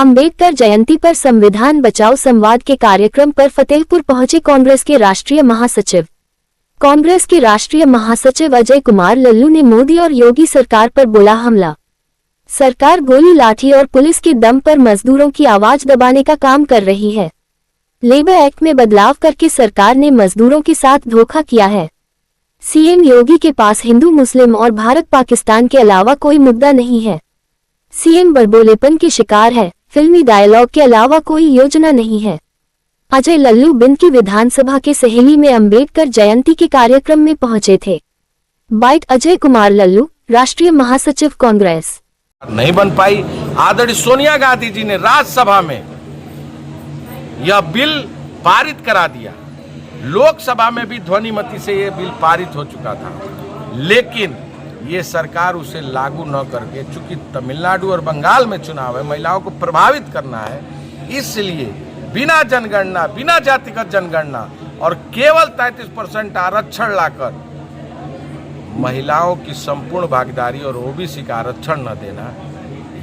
अंबेडकर जयंती पर संविधान बचाओ संवाद के कार्यक्रम पर फतेहपुर पहुंचे कांग्रेस के राष्ट्रीय महासचिव। कांग्रेस के राष्ट्रीय महासचिव अजय कुमार लल्लू ने मोदी और योगी सरकार पर बोला हमला। सरकार गोली लाठी और पुलिस के दम पर मजदूरों की आवाज दबाने का काम कर रही है। लेबर एक्ट में बदलाव करके सरकार ने मजदूरों के साथ धोखा किया है। सीएम योगी के पास हिंदू मुस्लिम और भारत पाकिस्तान के अलावा कोई मुद्दा नहीं है। सीएम बड़बोलेपन के शिकार है, फिल्मी डायलॉग के अलावा कोई योजना नहीं है। अजय लल्लू बिंद की विधानसभा के सहेली में अंबेडकर जयंती के कार्यक्रम में पहुंचे थे। बाइट अजय कुमार लल्लू, राष्ट्रीय महासचिव कांग्रेस। नहीं बन पाई। आदरणीय सोनिया गांधी जी ने राज्यसभा में यह बिल पारित करा दिया। लोकसभा में भी ध्वनिमति से यह बिल पारित हो चुका था, लेकिन ये सरकार उसे लागू न करके, चूंकि तमिलनाडु और बंगाल में चुनाव है, महिलाओं को प्रभावित करना है, इसलिए बिना जनगणना, बिना जातिगत जनगणना और केवल 33% आरक्षण लाकर महिलाओं की संपूर्ण भागीदारी और ओबीसी का आरक्षण न देना,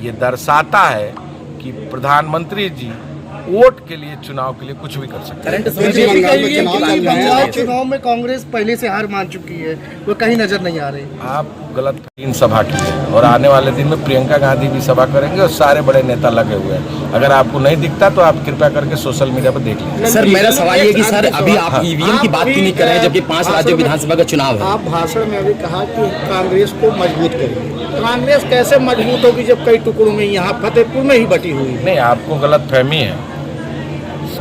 ये दर्शाता है कि प्रधानमंत्री जी वोट के लिए, चुनाव के लिए कुछ भी कर सकते हैं। पंजाब चुनाव में कांग्रेस पहले से हार मान चुकी है, वो कहीं नजर नहीं आ रही। आप गलत सभा की है और आने वाले दिन में प्रियंका गांधी भी सभा करेंगे और सारे बड़े नेता लगे हुए हैं। अगर आपको नहीं दिखता तो आप कृपया करके सोशल मीडिया पर देख लीजिए। सर, मेरा सवाल ये कि सर अभी आप ईवीएम की बात क्यों नहीं कर रहे हैं, जबकि 5 राज्यों विधानसभा का चुनाव है। आप भाषण में अभी कहा कि कांग्रेस को मजबूत करेंगे। कांग्रेस कैसे मजबूत होगी जब कई टुकड़ों में यहाँ फतेहपुर में ही बटी हुई है? नहीं, आपको गलत फहमी है।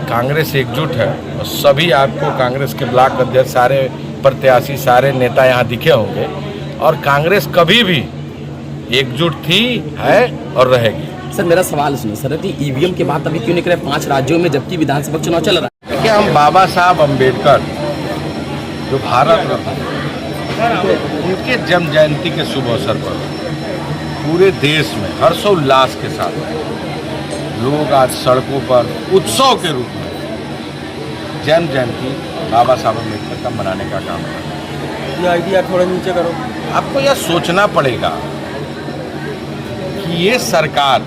कांग्रेस एकजुट है और सभी आपको कांग्रेस के ब्लॉक अध्यक्ष, सारे प्रत्याशी, सारे नेता यहाँ दिखे होंगे और कांग्रेस कभी भी एकजुट थी, है और रहेगी। सर, मेरा सवाल सुनिए सर, कि ईवीएम की बात अभी क्यों नहीं कर रहे 5 राज्यों में, जबकि विधानसभा चुनाव चल रहा है? देखिए, हम बाबा साहब अम्बेडकर जो भारत रत्न, उनके जन्म जयंती के शुभ अवसर पर पूरे देश में हर्षोल्लास के साथ लोग आज सड़कों पर उत्सव के रूप में जन्म जयंती बाबा साहब अम्बेडकर का मनाने का काम कर रहे हैं। ये आइडिया थोड़ा नीचे करो। आपको यह सोचना पड़ेगा कि ये सरकार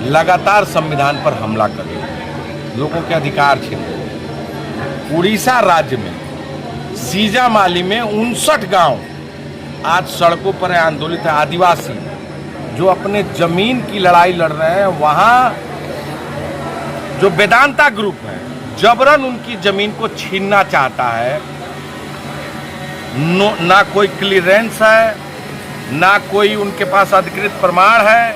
लगातार संविधान पर हमला कर रही है, लोगों के अधिकार छीन रही है। उड़ीसा राज्य में सीजामाली में 59 गांव आज सड़कों पर आंदोलित है। आदिवासी जो अपने जमीन की लड़ाई लड़ रहे हैं, वहां जो वेदांता ग्रुप है जबरन उनकी जमीन को छीनना चाहता है। ना कोई क्लियरेंस है, ना कोई उनके पास अधिकृत प्रमाण है,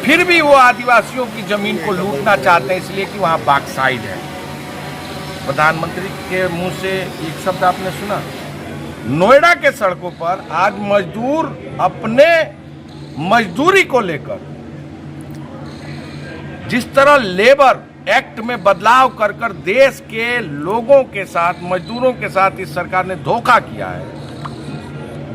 फिर भी वो आदिवासियों की जमीन को लूटना चाहते हैं, इसलिए कि वहां बाक्साइड है। प्रधानमंत्री के मुंह से एक शब्द आपने सुना, नोएडा के सड़कों पर आज मजदूर अपने मजदूरी को लेकर जिस तरह लेबर एक्ट में बदलाव कर कर देश के लोगों के साथ, मजदूरों के साथ इस सरकार ने धोखा किया है,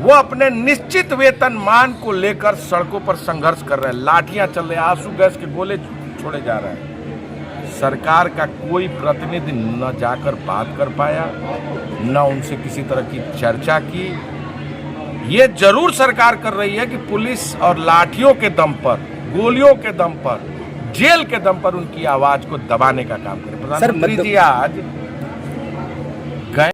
वो अपने निश्चित वेतनमान को लेकर सड़कों पर संघर्ष कर रहे हैं। लाठियां चल रही, आंसू गैस के गोले छोड़े जा रहे हैं। सरकार का कोई प्रतिनिधि न जाकर बात कर पाया, न उनसे किसी तरह की चर्चा की। ये जरूर सरकार कर रही है कि पुलिस और लाठियों के दम पर, गोलियों के दम पर, जेल के दम पर उनकी आवाज को दबाने का काम करे। प्रधानमंत्री जी आज